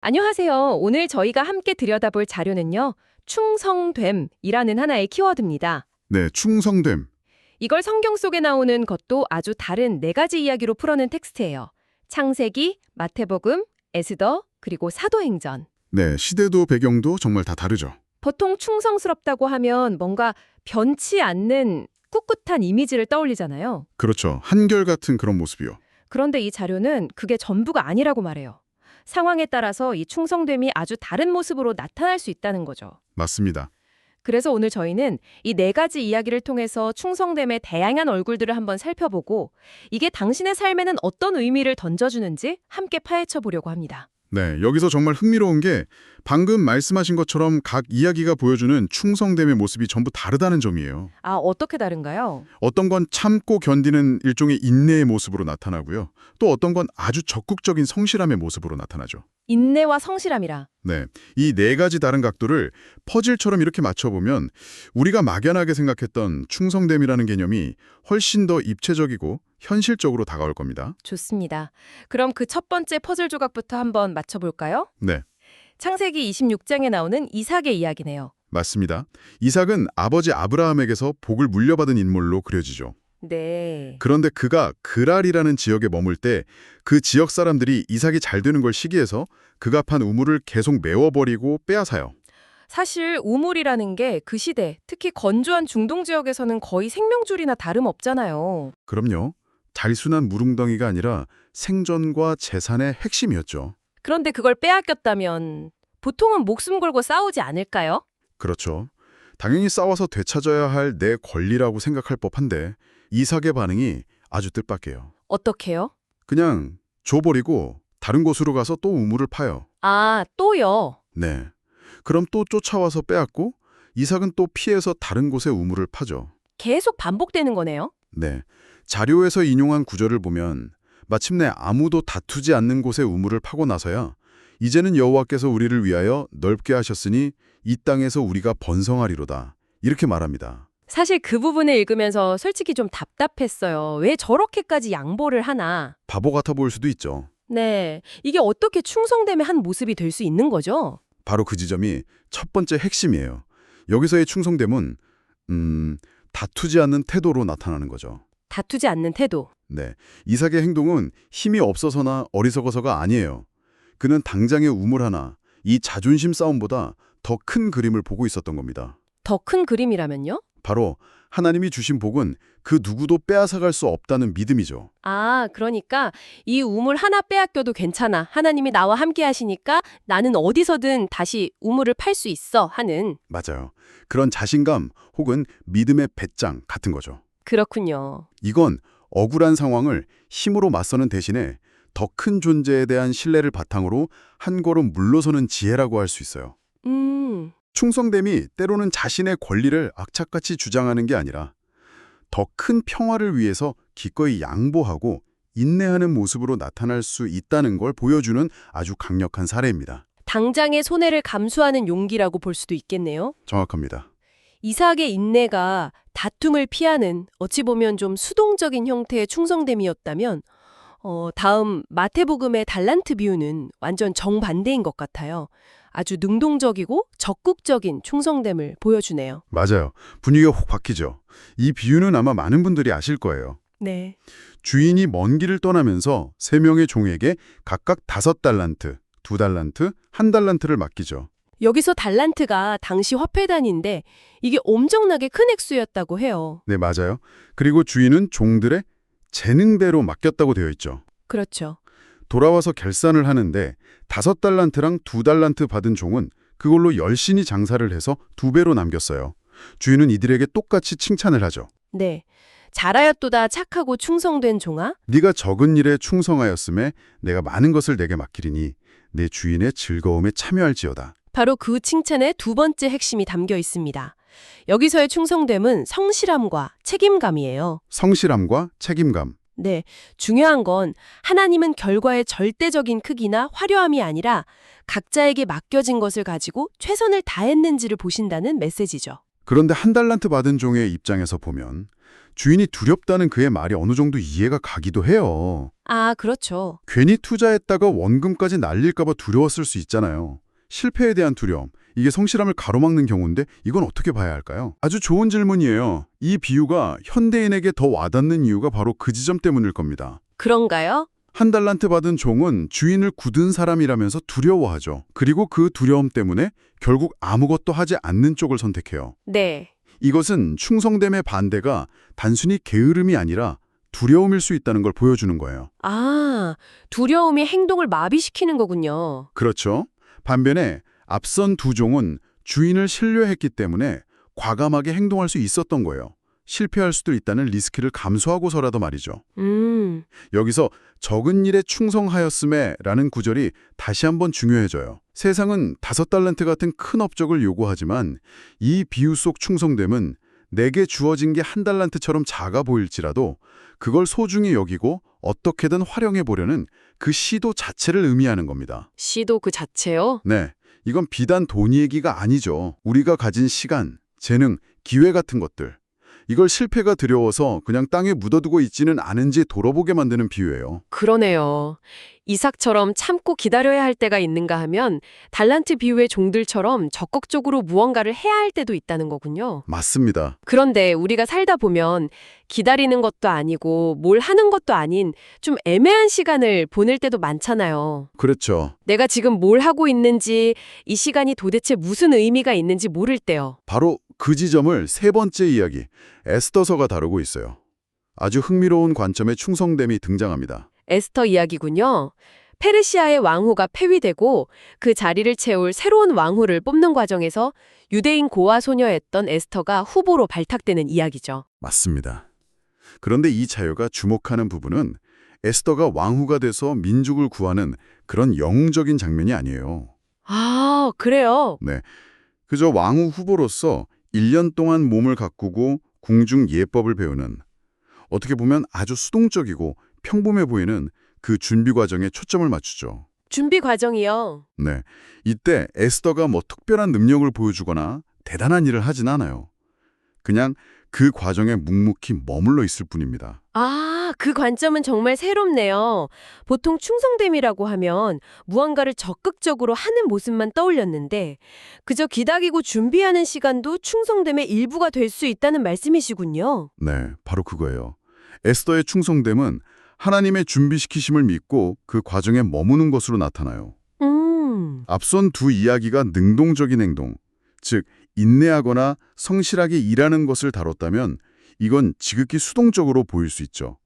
안녕하세요. 오늘 저희가 함께 들여다볼 자료는요. 충성됨이라는 하나의 키워드입니다. 네, 충성됨. 이걸 성경 속에 나오는 것도 아주 다른 네 가지 이야기로 풀어낸 텍스트예요. 창세기, 마태복음, 에스더, 그리고 사도행전. 네, 시대도 배경도 정말 다 다르죠. 보통 충성스럽다고 하면 뭔가 변치 않는 꿋꿋한 이미지를 떠올리잖아요. 그렇죠. 한결같은 그런 모습이요. 그런데 이 자료는 그게 전부가 아니라고 말해요. 상황에 따라서 이 충성됨이 아주 다른 모습으로 나타날 수 있다는 거죠. 맞습니다. 그래서 오늘 저희는 이 네 가지 이야기를 통해서 충성됨의 다양한 얼굴들을 한번 살펴보고 이게 당신의 삶에는 어떤 의미를 던져주는지 함께 파헤쳐 보려고 합니다. 네, 여기서 정말 흥미로운 게 방금 말씀하신 것처럼 각 이야기가 보여주는 충성됨의 모습이 전부 다르다는 점이에요. 아, 어떻게 다른가요? 어떤 건 참고 견디는 일종의 인내의 모습으로 나타나고요. 또 어떤 건 아주 적극적인 성실함의 모습으로 나타나죠. 인내와 성실함이라. 네, 이 네 가지 다른 각도를 퍼즐처럼 이렇게 맞춰보면 우리가 막연하게 생각했던 충성됨이라는 개념이 훨씬 더 입체적이고 현실적으로 다가올 겁니다. 좋습니다. 그럼 그 첫 번째 퍼즐 조각부터 한번 맞춰볼까요? 네, 창세기 26장에 나오는 이삭의 이야기네요. 맞습니다. 이삭은 아버지 아브라함에게서 복을 물려받은 인물로 그려지죠. 네. 그런데 그가 그랄이라는 지역에 머물 때 그 지역 사람들이 이삭이 잘 되는 걸 시기해서 그가 판 우물을 계속 메워버리고 빼앗아요. 사실 우물이라는 게 그 시대, 특히 건조한 중동 지역에서는 거의 생명줄이나 다름없잖아요. 그럼요. 단순한 물웅덩이가 아니라 생존과 재산의 핵심이었죠. 그런데 그걸 빼앗겼다면 보통은 목숨 걸고 싸우지 않을까요? 그렇죠. 당연히 싸워서 되찾아야 할 내 권리라고 생각할 법한데 이삭의 반응이 아주 뜻밖이에요. 어떻게요? 그냥 줘버리고 다른 곳으로 가서 또 우물을 파요. 아, 또요. 네. 그럼 또 쫓아와서 빼앗고 이삭은 또 피해서 다른 곳에 우물을 파죠. 계속 반복되는 거네요. 네. 자료에서 인용한 구절을 보면 마침내 아무도 다투지 않는 곳에 우물을 파고 나서야 이제는 여호와께서 우리를 위하여 넓게 하셨으니 이 땅에서 우리가 번성하리로다. 이렇게 말합니다. 사실 그 부분을 읽으면서 솔직히 좀 답답했어요. 왜 저렇게까지 양보를 하나? 바보 같아 보일 수도 있죠. 네, 이게 어떻게 충성됨의 한 모습이 될 수 있는 거죠? 바로 그 지점이 첫 번째 핵심이에요. 여기서의 충성됨은 다투지 않는 태도로 나타나는 거죠. 다투지 않는 태도. 네, 이삭의 행동은 힘이 없어서나 어리석어서가 아니에요. 그는 당장의 우물 하나, 이 자존심 싸움보다 더 큰 그림을 보고 있었던 겁니다. 더 큰 그림이라면요? 바로 하나님이 주신 복은 그 누구도 빼앗아갈 수 없다는 믿음이죠. 아, 그러니까 이 우물 하나 빼앗겨도 괜찮아. 하나님이 나와 함께 하시니까 나는 어디서든 다시 우물을 팔 수 있어 하는. 맞아요. 그런 자신감 혹은 믿음의 배짱 같은 거죠. 그렇군요. 이건 억울한 상황을 힘으로 맞서는 대신에 더 큰 존재에 대한 신뢰를 바탕으로 한 걸음 물러서는 지혜라고 할 수 있어요. 충성됨이 때로는 자신의 권리를 악착같이 주장하는 게 아니라 더 큰 평화를 위해서 기꺼이 양보하고 인내하는 모습으로 나타날 수 있다는 걸 보여주는 아주 강력한 사례입니다. 당장의 손해를 감수하는 용기라고 볼 수도 있겠네요. 정확합니다. 이삭의 인내가 다툼을 피하는 어찌 보면 좀 수동적인 형태의 충성됨이었다면 다음 마태복음의 달란트 비유는 완전 정반대인 것 같아요. 아주 능동적이고 적극적인 충성됨을 보여주네요. 맞아요. 분위기가 확 바뀌죠. 이 비유는 아마 많은 분들이 아실 거예요. 네. 주인이 먼 길을 떠나면서 3명의 종에게 각각 5달란트, 2달란트, 1달란트를 맡기죠. 여기서 달란트가 당시 화폐 단위인데 이게 엄청나게 큰 액수였다고 해요. 네, 맞아요. 그리고 주인은 종들의 재능대로 맡겼다고 되어 있죠. 그렇죠. 돌아와서 결산을 하는데 5달란트랑 2달란트 받은 종은 그걸로 열심히 장사를 해서 2배로 남겼어요. 주인은 이들에게 똑같이 칭찬을 하죠. 네. 잘하였도다 착하고 충성된 종아. 네가 적은 일에 충성하였음에 내가 많은 것을 내게 맡기리니 내 주인의 즐거움에 참여할지어다. 바로 그 칭찬의 두 번째 핵심이 담겨 있습니다. 여기서의 충성됨은 성실함과 책임감이에요. 성실함과 책임감. 네, 중요한 건 하나님은 결과의 절대적인 크기나 화려함이 아니라 각자에게 맡겨진 것을 가지고 최선을 다했는지를 보신다는 메시지죠. 그런데 1달란트 받은 종의 입장에서 보면 주인이 두렵다는 그의 말이 어느 정도 이해가 가기도 해요. 아, 그렇죠. 괜히 투자했다가 원금까지 날릴까 봐 두려웠을 수 있잖아요. 실패에 대한 두려움, 이게 성실함을 가로막는 경우인데 이건 어떻게 봐야 할까요? 아주 좋은 질문이에요. 이 비유가 현대인에게 더 와닿는 이유가 바로 그 지점 때문일 겁니다. 그런가요? 한 달란트 받은 종은 주인을 굳은 사람이라면서 두려워하죠. 그리고 그 두려움 때문에 결국 아무것도 하지 않는 쪽을 선택해요. 네. 이것은 충성됨의 반대가 단순히 게으름이 아니라 두려움일 수 있다는 걸 보여주는 거예요. 아, 두려움이 행동을 마비시키는 거군요. 그렇죠. 반면에 앞선 두 종은 주인을 신뢰했기 때문에 과감하게 행동할 수 있었던 거예요. 실패할 수도 있다는 리스크를 감수하고서라도 말이죠. 여기서 적은 일에 충성하였음에 라는 구절이 다시 한번 중요해져요. 세상은 5달란트 같은 큰 업적을 요구하지만 이 비유 속 충성됨은 내게 주어진 게 1달란트처럼 작아 보일지라도 그걸 소중히 여기고 어떻게든 활용해 보려는 그 시도 자체를 의미하는 겁니다. 시도 그 자체요? 네, 이건 비단 돈 얘기가 아니죠. 우리가 가진 시간, 재능, 기회 같은 것들. 이걸 실패가 두려워서 그냥 땅에 묻어두고 있지는 않은지 돌아보게 만드는 비유예요. 그러네요. 이삭처럼 참고 기다려야 할 때가 있는가 하면 달란트 비유의 종들처럼 적극적으로 무언가를 해야 할 때도 있다는 거군요. 맞습니다. 그런데 우리가 살다 보면 기다리는 것도 아니고 뭘 하는 것도 아닌 좀 애매한 시간을 보낼 때도 많잖아요. 그렇죠. 내가 지금 뭘 하고 있는지, 이 시간이 도대체 무슨 의미가 있는지 모를 때요. 바로 그 지점을 세 번째 이야기, 에스더서가 다루고 있어요. 아주 흥미로운 관점의 충성됨이 등장합니다. 에스터 이야기군요. 페르시아의 왕후가 폐위되고 그 자리를 채울 새로운 왕후를 뽑는 과정에서 유대인 고아 소녀였던 에스터가 후보로 발탁되는 이야기죠. 맞습니다. 그런데 이 자료가 주목하는 부분은 에스더가 왕후가 돼서 민족을 구하는 그런 영웅적인 장면이 아니에요. 아, 그래요? 네, 그저 왕후 후보로서 1년 동안 몸을 가꾸고 궁중 예법을 배우는, 어떻게 보면 아주 수동적이고 평범해 보이는 그 준비 과정에 초점을 맞추죠. 준비 과정이요. 네, 이때 에스더가 뭐 특별한 능력을 보여주거나 대단한 일을 하진 않아요. 그냥 그 과정에 묵묵히 머물러 있을 뿐입니다. 아, 그 관점은 정말 새롭네요. 보통 충성됨이라고 하면 무언가를 적극적으로 하는 모습만 떠올렸는데 그저 기다리고 준비하는 시간도 충성됨의 일부가 될 수 있다는 말씀이시군요. 네, 바로 그거예요. 에스더의 충성됨은 하나님의 준비시키심을 믿고 그 과정에 머무는 것으로 나타나요. 앞선 두 이야기가 능동적인 행동, 즉 인내하거나 성실하게 일하는 것을 다뤘다면 이건 지극히 수동적으로 보일 수 있죠.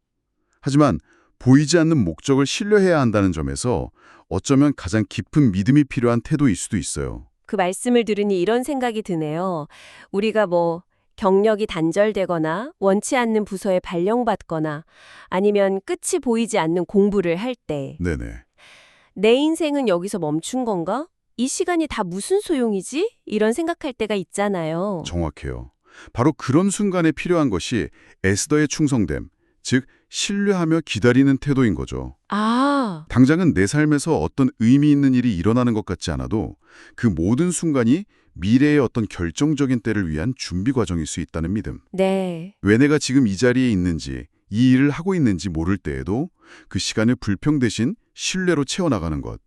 하지만 보이지 않는 목적을 신뢰해야 한다는 점에서 어쩌면 가장 깊은 믿음이 필요한 태도일 수도 있어요. 그 말씀을 들으니 이런 생각이 드네요. 우리가 경력이 단절되거나 원치 않는 부서에 발령받거나 아니면 끝이 보이지 않는 공부를 할 때 네네. 내 인생은 여기서 멈춘 건가? 이 시간이 다 무슨 소용이지? 이런 생각할 때가 있잖아요. 정확해요. 바로 그런 순간에 필요한 것이 에스더의 충성됨, 즉 신뢰하며 기다리는 태도인 거죠. 아, 당장은 내 삶에서 어떤 의미 있는 일이 일어나는 것 같지 않아도 그 모든 순간이 미래의 어떤 결정적인 때를 위한 준비 과정일 수 있다는 믿음. 네. 왜 내가 지금 이 자리에 있는지, 이 일을 하고 있는지 모를 때에도 그 시간을 불평 대신 신뢰로 채워나가는 것.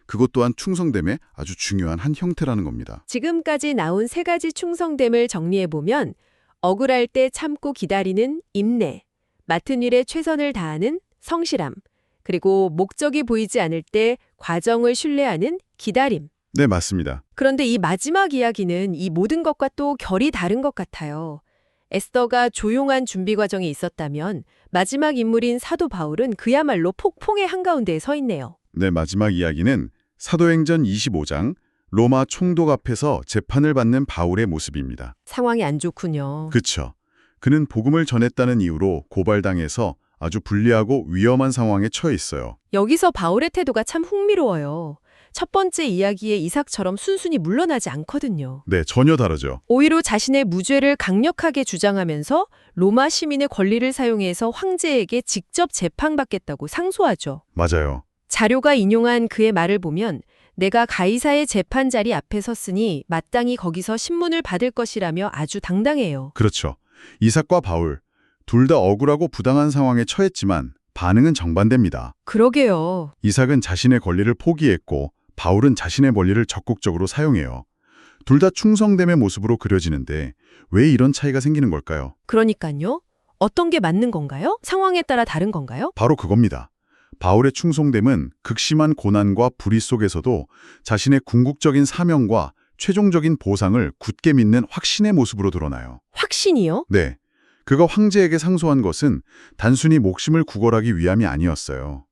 그것 또한 충성됨의 아주 중요한 한 형태라는 겁니다. 지금까지 나온 3가지 충성됨을 정리해보면 억울할 때 참고 기다리는 인내, 맡은 일에 최선을 다하는 성실함, 그리고 목적이 보이지 않을 때 과정을 신뢰하는 기다림. 네, 맞습니다. 그런데 이 마지막 이야기는 이 모든 것과 또 결이 다른 것 같아요. 에스더가 조용한 준비 과정이 있었다면 마지막 인물인 사도 바울은 그야말로 폭풍의 한가운데에 서 있네요. 네, 마지막 이야기는 사도행전 25장 로마 총독 앞에서 재판을 받는 바울의 모습입니다. 상황이 안 좋군요. 그쵸. 그는 복음을 전했다는 이유로 고발당해서 아주 불리하고 위험한 상황에 처해 있어요. 여기서 바울의 태도가 참 흥미로워요. 첫 번째 이야기의 이삭처럼 순순히 물러나지 않거든요. 네, 전혀 다르죠. 오히려 자신의 무죄를 강력하게 주장하면서 로마 시민의 권리를 사용해서 황제에게 직접 재판받겠다고 상소하죠. 맞아요. 자료가 인용한 그의 말을 보면 내가 가이사의 재판 자리 앞에 섰으니 마땅히 거기서 신문을 받을 것이라며 아주 당당해요. 그렇죠. 이삭과 바울, 둘 다 억울하고 부당한 상황에 처했지만 반응은 정반대입니다. 그러게요. 이삭은 자신의 권리를 포기했고 바울은 자신의 권리를 적극적으로 사용해요. 둘 다 충성됨의 모습으로 그려지는데 왜 이런 차이가 생기는 걸까요? 그러니까요. 어떤 게 맞는 건가요? 상황에 따라 다른 건가요? 바로 그겁니다. 바울의 충성됨은 극심한 고난과 불의 속에서도 자신의 궁극적인 사명과 최종적인 보상을 굳게 믿는 확신의 모습으로 드러나요. 확신이요? 네, 그가 황제에게 상소한 것은 단순히 목숨을 구걸하기 위함이 아니었어요.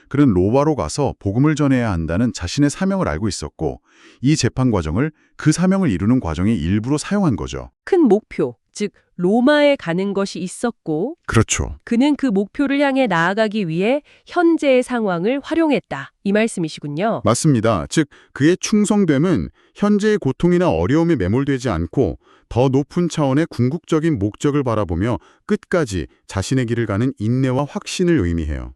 그는 로마로 가서 복음을 전해야 한다는 자신의 사명을 알고 있었고 이 재판 과정을 그 사명을 이루는 과정의 일부로 사용한 거죠. 큰 목표, 즉 로마에 가는 것이 있었고 그렇죠. 그는 그 목표를 향해 나아가기 위해 현재의 상황을 활용했다. 이 말씀이시군요. 맞습니다. 즉 그의 충성됨은 현재의 고통이나 어려움에 매몰되지 않고 더 높은 차원의 궁극적인 목적을 바라보며 끝까지 자신의 길을 가는 인내와 확신을 의미해요.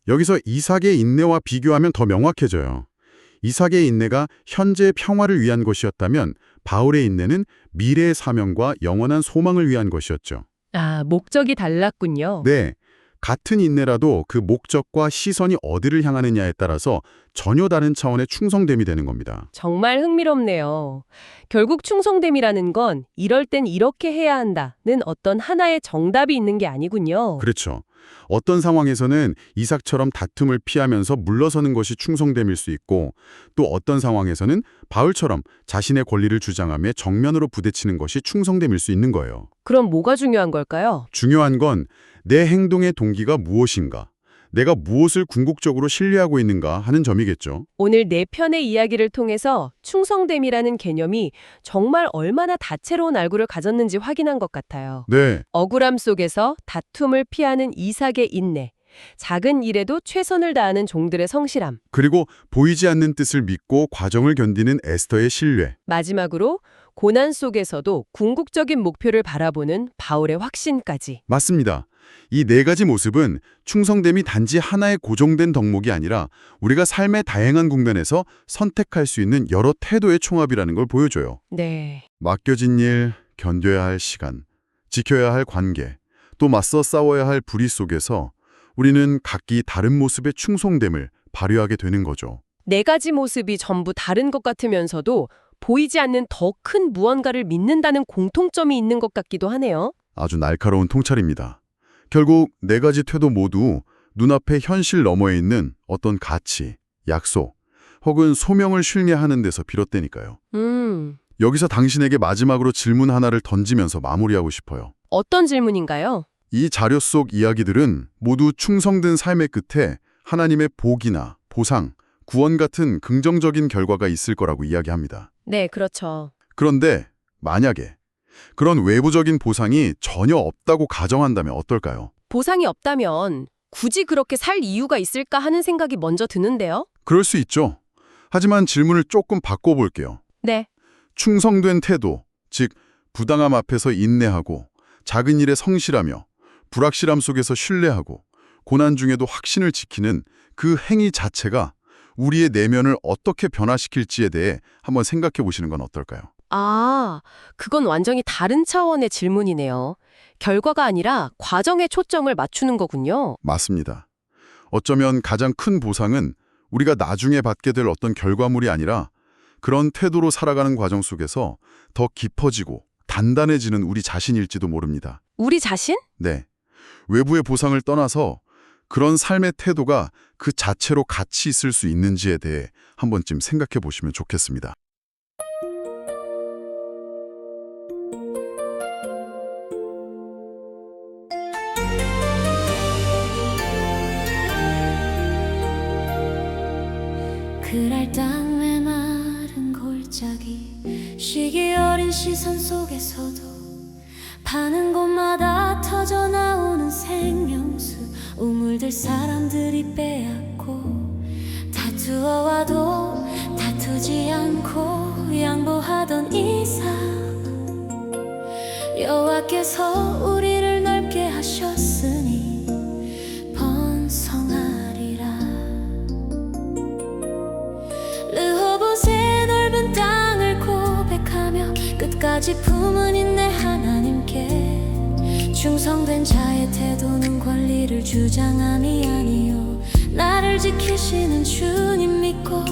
여기서 이삭의 인내와 비교하면 더 명확해져요. 이삭의 인내가 현재의 평화를 위한 것이었다면 바울의 인내는 미래의 사명과 영원한 소망을 위한 것이었죠. 아, 목적이 달랐군요. 네, 같은 인내라도 그 목적과 시선이 어디를 향하느냐에 따라서 전혀 다른 차원의 충성됨이 되는 겁니다. 정말 흥미롭네요. 결국 충성됨이라는 건 이럴 땐 이렇게 해야 한다는 어떤 하나의 정답이 있는 게 아니군요. 그렇죠. 어떤 상황에서는 이삭처럼 다툼을 피하면서 물러서는 것이 충성됨일 수 있고 또 어떤 상황에서는 바울처럼 자신의 권리를 주장하며 정면으로 부딪히는 것이 충성됨일 수 있는 거예요. 그럼 뭐가 중요한 걸까요? 중요한 건 내 행동의 동기가 무엇인가, 내가 무엇을 궁극적으로 신뢰하고 있는가 하는 점이겠죠. 오늘 네 편의 이야기를 통해서 충성됨이라는 개념이 정말 얼마나 다채로운 알구를 가졌는지 확인한 것 같아요. 네, 억울함 속에서 다툼을 피하는 이삭의 인내, 작은 일에도 최선을 다하는 종들의 성실함, 그리고 보이지 않는 뜻을 믿고 과정을 견디는 에스더의 신뢰. 마지막으로 고난 속에서도 궁극적인 목표를 바라보는 바울의 확신까지. 맞습니다. 이 네 가지 모습은 충성됨이 단지 하나의 고정된 덕목이 아니라 우리가 삶의 다양한 국면에서 선택할 수 있는 여러 태도의 총합이라는 걸 보여줘요. 네. 맡겨진 일, 견뎌야 할 시간, 지켜야 할 관계, 또 맞서 싸워야 할 불의 속에서 우리는 각기 다른 모습의 충성됨을 발휘하게 되는 거죠. 네 가지 모습이 전부 다른 것 같으면서도 보이지 않는 더 큰 무언가를 믿는다는 공통점이 있는 것 같기도 하네요. 아주 날카로운 통찰입니다. 결국 네 가지 태도 모두 눈앞의 현실 너머에 있는 어떤 가치, 약속, 혹은 소명을 실행하는 데서 비롯되니까요. 여기서 당신에게 마지막으로 질문 하나를 던지면서 마무리하고 싶어요. 어떤 질문인가요? 이 자료 속 이야기들은 모두 충성된 삶의 끝에 하나님의 복이나 보상, 구원 같은 긍정적인 결과가 있을 거라고 이야기합니다. 네, 그렇죠. 그런데 만약에 그런 외부적인 보상이 전혀 없다고 가정한다면 어떨까요? 보상이 없다면 굳이 그렇게 살 이유가 있을까 하는 생각이 먼저 드는데요. 그럴 수 있죠. 하지만 질문을 조금 바꿔볼게요. 네. 충성된 태도, 즉 부당함 앞에서 인내하고 작은 일에 성실하며 불확실함 속에서 신뢰하고 고난 중에도 확신을 지키는 그 행위 자체가 우리의 내면을 어떻게 변화시킬지에 대해 한번 생각해 보시는 건 어떨까요? 아, 그건 완전히 다른 차원의 질문이네요. 결과가 아니라 과정에 초점을 맞추는 거군요. 맞습니다. 어쩌면 가장 큰 보상은 우리가 나중에 받게 될 어떤 결과물이 아니라 그런 태도로 살아가는 과정 속에서 더 깊어지고 단단해지는 우리 자신일지도 모릅니다. 우리 자신? 네. 외부의 보상을 떠나서 그런 삶의 태도가 그 자체로 가치 있을 수 있는지에 대해 한 번쯤 생각해 보시면 좋겠습니다. 그랄 땅의 마른 골짜기 시기 어린 시선 속에서도 파는 곳마다 터져 나오는 생명수 우물들 사람들이 빼앗고 다투어와도 다투지 않고 양보하던 이삭 여호와께서 우리를 넓게 하셨으니 번성하리라 르호봇의 넓은 땅을 고백하며 끝까지 품은 인내 하나님께 충성된 자의 태도는 권리를 주장함이 아니요 나를 지키시는 주님 믿고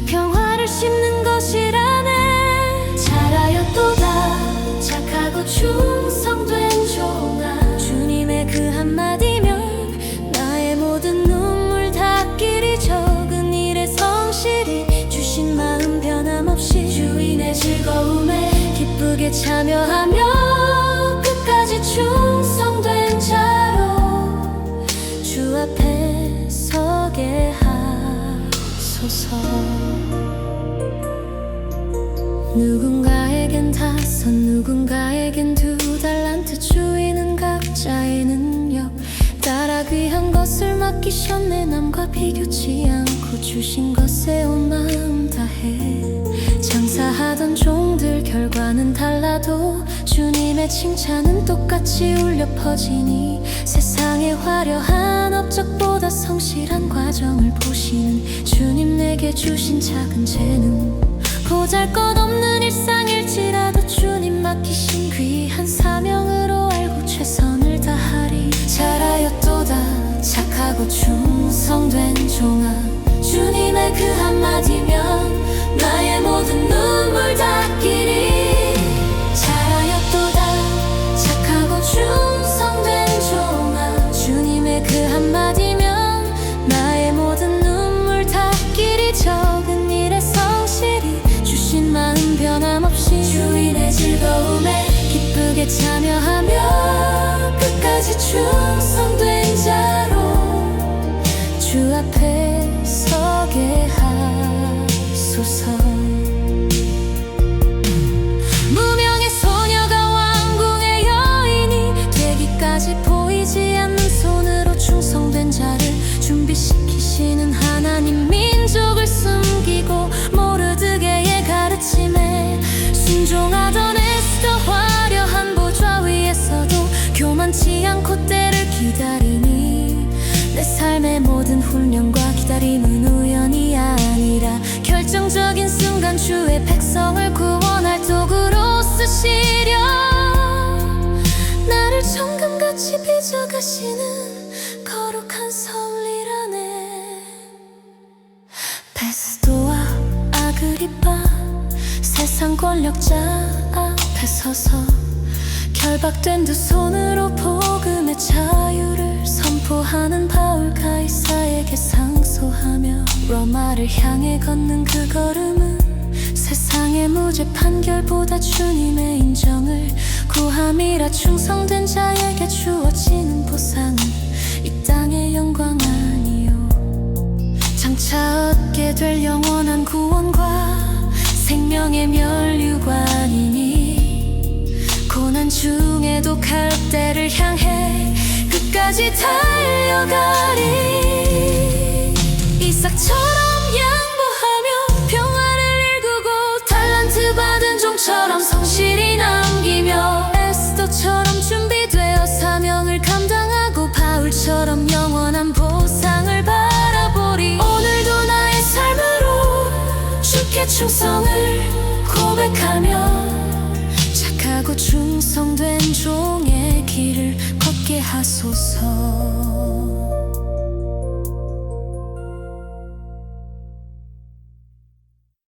평화를 심는 것이라네. 잘하였도다 착하고 충성된 종아, 주님의 그 한마디면 나의 모든 눈물 닦이리. 적은 일에 성실히 주신 마음 변함없이 주인의 즐거움에 기쁘게 참여하며 끝까지 충성된 자로 주 앞에 서게 하소서. 누군가에겐 5, 누군가에겐 2 달란트, 주인은 각자의 능력 따라 귀한 것을 맡기셨네. 남과 비교치 않고 주신 것에 온 마음 다해. 장사하던 종들 결과는 달라도 주님의 칭찬은 똑같이 울려 퍼지니 세상의 화려한 업적보다 성실한 과정을 보시는 주님, 내게 주신 작은 재능 보잘것없는 일상일지라도 주님 맡기신 귀한 사명으로 알고 최선을 다하리. 잘하였도다 착하고 충성된 종아, 주님의 그 한마디면 나의 모든 눈물 닦이리. 잘하였도다 착하고 충성된 종아, 주님의 그 한마디면 나의 모든 눈물 닦이리. 적은 일에 성실히 주신 마음 변함없이 주인의 즐거움에 기쁘게 참여하며 끝까지 충성된 자로 주 앞에 서게 하소서. 무명의 소녀가 왕궁의 여인이 되기까지 보이지 않는 손으로 충성된 자를 준비시키시는 하나님, 민족을 숨기고 모르드게의 가르침에 순종하던 에스더, 화려한 보좌 위에서도 교만치 않고 때를 기다리니 내 삶의 모든 훈련과 기다림은 우연이 아니라 결정적인 순간 주의 백성을 구원할 도구로 쓰시려 나를 정금같이 빚어가시는 거룩한 섭리라네. 베스도와 아그리빠 세상 권력자 앞에 서서 결박된 2 손으로 복음의 자유를 선포하는 바울, 가이사에게 상소하며 로마를 향해 걷는 그 걸음은 세상의 무죄 판결보다 주님의 인정을 구함이라. 충성된 자에게 주어지는 보상은 이 땅의 영광 아니요 장차 얻게 될 영원한 구원과 생명의 면류관이니 고난 중에도 갈대를 향해 끝까지 달려가리. 이삭처럼 양보하며 평화를 일구고 달란트 받은 종처럼 성실히 남기며 에스더처럼 준비되어 사명을 감당하고 바울처럼 영원한 보상을 바라보리. 오늘도 나의 삶으로 주께 충성을 고백하며 착하고 충성된 종의 길을 걷게 하소서.